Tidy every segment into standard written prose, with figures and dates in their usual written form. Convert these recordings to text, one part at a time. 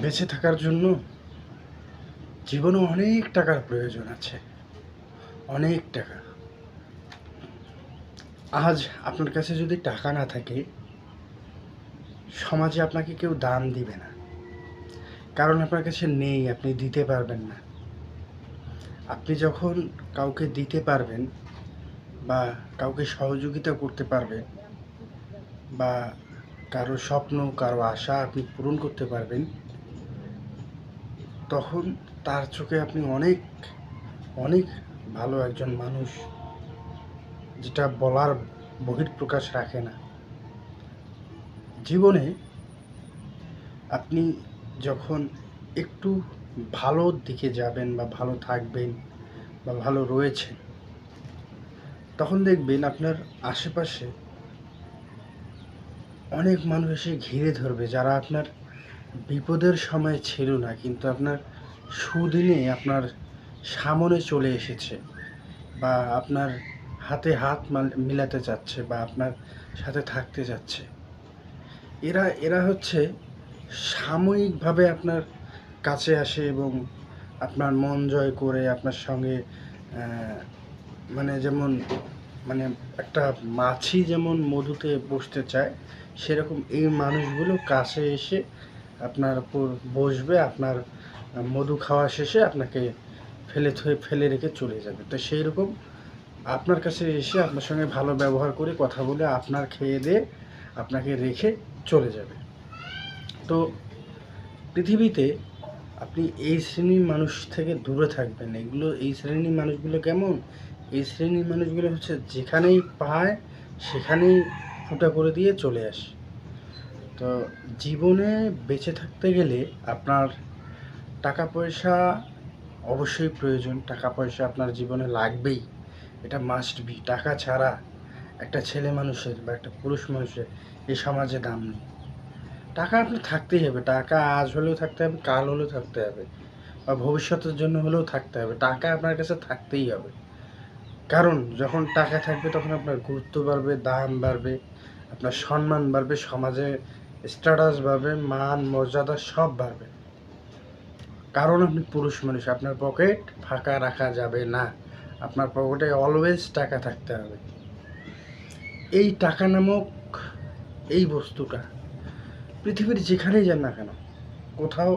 বেঁচে থাকার জন্য জীবনে অনেক টাকার প্রয়োজন আছে, অনেক টাকা। আজ আপনার কাছে যদি টাকা না থাকে, সমাজে আপনাকে কেউ দাম দিবে না, কারণ আপনার কাছে নেই, আপনি দিতে পারবেন না। আপনি যখন কাউকে দিতে পারবেন বা কাউকে সহযোগিতা করতে পারবেন বা কারো স্বপ্ন, কারো আশা আপনি পূরণ করতে পারবেন, তখন তার চোখে আপনি অনেক অনেক ভালো একজন মানুষ, যেটা বলার বহিঃপ্রকাশ রাখে না। জীবনে আপনি যখন একটু ভালোর দিকে যাবেন বা ভালো থাকবেন বা ভালো রয়েছেন, তখন দেখবেন আপনার আশেপাশে অনেক মানুষ এসে ঘিরে ধরবে, যারা আপনার বিপদের সময় ছিল না, কিন্তু আপনার সুদিনে আপনার সামনে চলে এসেছে বা আপনার হাতে হাত মিলাতে চাচ্ছে বা আপনার সাথে থাকতে চাচ্ছে। এরা হচ্ছে সাময়িকভাবে আপনার কাছে আসে এবং আপনার মন জয় করে আপনার সঙ্গে যেমন একটা মাছি যেমন মধুতে বসতে চায়, সেরকম এই মানুষগুলো কাছে এসে আপনার উপর বসবে, আপনার মধু খাওয়া শেষে আপনাকে ফেলে রেখে চলে যাবে। তো সেই রকম আপনার কাছে এসে আপনার সঙ্গে ভালো ব্যবহার করে কথা বলে আপনার খেয়ে দিয়ে আপনাকে রেখে চলে যাবে। তো পৃথিবীতে আপনি এই শ্রেণীর মানুষ থেকে দূরে থাকবেন। এই শ্রেণীর মানুষগুলো কেমন? এই শ্রেণীর মানুষগুলো হচ্ছে যেখানেই পায় সেখানেই ফুটা করে দিয়ে চলে আসে। তো জীবনে বেঁচে থাকতে গেলে আপনার টাকা পয়সা অবশ্যই প্রয়োজন। টাকা পয়সা আপনার জীবনে লাগবেই, এটা মাস্ট বি। টাকা ছাড়া একটা ছেলে মানুষের বা একটা পুরুষ মানুষের এই সমাজে দাম নেই। টাকা আপনার থাকতেই হবে। টাকা আজ হলেও থাকতে হবে, কাল হলেও থাকতে হবে, বা ভবিষ্যতের জন্য হলেও থাকতে হবে। টাকা আপনার কাছে থাকতেই হবে, কারণ যখন টাকা থাকবে তখন আপনার গুরুত্ব বাড়বে, দাম বাড়বে, আপনার সম্মান বাড়বে, সমাজে স্ট্যাটাস বাড়বে, মান মর্যাদা সব বাড়বে। কারণ আপনি পুরুষ মানুষ, আপনার পকেট ফাঁকা রাখা যাবে না, আপনার পকেটে অলওয়েজ টাকা থাকতে হবে। এই টাকা নামক এই বস্তুটা পৃথিবীর যেখানেই যান না কেন, কোথাও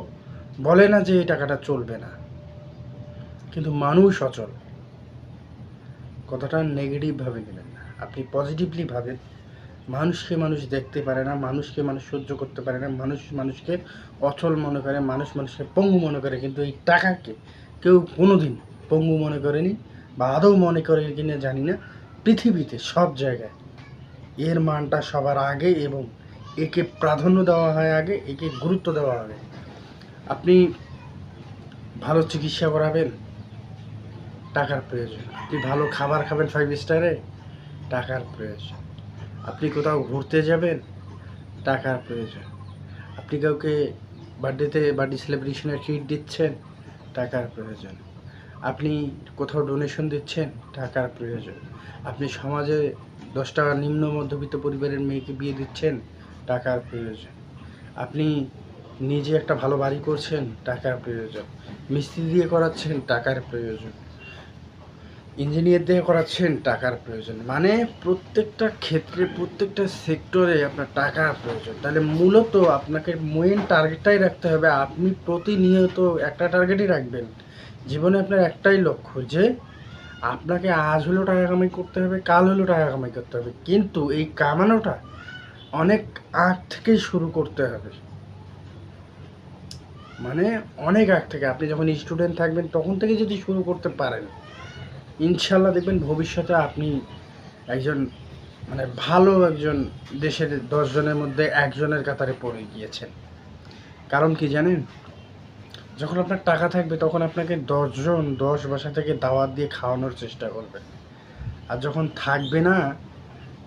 বলে না যে এই টাকাটা চলবে না, কিন্তু মানুষ অচল। কথাটা নেগেটিভভাবে নেবেন না, আপনি পজিটিভলি ভাবেন। মানুষকে মানুষ দেখতে পারে না, মানুষকে মানুষ সহ্য করতে পারে না, মানুষ মানুষকে অচল মনে করে, মানুষ মানুষকে পঙ্গু মনে করে, কিন্তু এই টাকাকে কেউ কোনোদিন পঙ্গু মনে করেনি বা আদৌ মনে করে কিনা জানি না। পৃথিবীতে সব জায়গায় এর মানটা সবার আগে এবং একে প্রাধান্য দেওয়া হয় আগে, একে গুরুত্ব দেওয়া হবে। আপনি ভালো চিকিৎসা করাবেন, টাকার প্রয়োজন। আপনি ভালো খাবার খাবেন 5 স্টারে, টাকার প্রয়োজন। আপনি কোথাও ঘুরতে যাবেন, টাকার প্রয়োজন। আপনি কাউকে বার্থডে সেলিব্রেশনের ট্রিট দিচ্ছেন, টাকার প্রয়োজন। আপনি কোথাও ডোনেশন দিচ্ছেন, টাকার প্রয়োজন। আপনি সমাজে 10টা নিম্ন মধ্যবিত্ত পরিবারের মেয়েকে বিয়ে দিচ্ছেন, টাকার প্রয়োজন। আপনি নিজে একটা ভালো বাড়ি করছেন, টাকার প্রয়োজন। মিস্ত্রি দিয়ে করাচ্ছেন, টাকার প্রয়োজন। ইঞ্জিনিয়ার দিয়ে করাচ্ছেন, টাকার প্রয়োজন। মানে প্রত্যেকটা ক্ষেত্রে, প্রত্যেকটা সেক্টরে আপনার টাকার প্রয়োজন। তাহলে মূলত আপনাকে মেইন টার্গেটটাই রাখতে হবে। আপনি প্রতিনিয়ত একটা টার্গেটই রাখবেন জীবনে। আপনার একটাই লক্ষ্য যে আপনাকে আজ হলেও টাকা কামাই করতে হবে, কাল হলেও টাকা কামাই করতে হবে, কিন্তু এই কামানোটা অনেক আগ থেকেই শুরু করতে হবে। মানে অনেক আগ থেকে, আপনি যখন স্টুডেন্ট থাকবেন তখন থেকে যদি শুরু করতে পারেন, ইনশাল্লাহ দেখবেন ভবিষ্যতে আপনি একজন ভালো একজন দেশের 10 জনের মধ্যে একজনের কাতারে পড়ে গিয়েছেন। কারণ কি জানেন? যখন আপনার টাকা থাকবে তখন আপনাকে 10 জন 10 বাসা থেকে দাওয়াত দিয়ে খাওয়ানোর চেষ্টা করবে। আর যখন থাকবে না,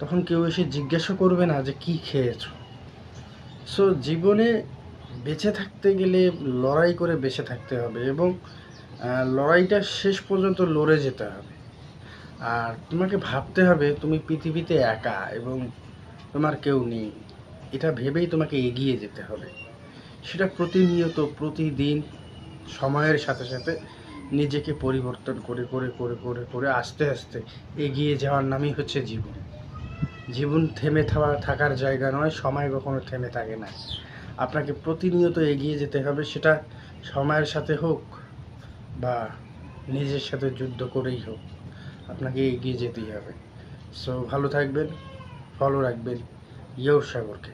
তখন কেউ এসে জিজ্ঞাসা করবে না যে কি খেয়েছো। সো জীবনে বেঁচে থাকতে গেলে লড়াই করে বেঁচে থাকতে হবে এবং লড়াইটা শেষ পর্যন্ত লড়ে যেতে হবে। আর তোমাকে ভাবতে হবে তুমি পৃথিবীতে একা এবং তোমার কেউ নেই, এটা ভেবেই তোমাকে এগিয়ে যেতে হবে। সেটা প্রতিনিয়ত প্রতিদিন সময়ের সাথে সাথে নিজেকে পরিবর্তন করে করে করে করে করে আস্তে আস্তে এগিয়ে যাওয়ার নামই হচ্ছে জীবন। জীবন থেমে থাকার জায়গা নয়, সময় কখনো থেমে থাকে না। আপনাকে প্রতিনিয়ত এগিয়ে যেতে হবে, সেটা সময়ের সাথে হোক বা নিজের সাথে যুদ্ধ করেই হোক, আপনাকে এগিয়ে যেতেই হবে। সো ভালো থাকবেন, ফলো রাখবেন ইয়োর সাগরকে।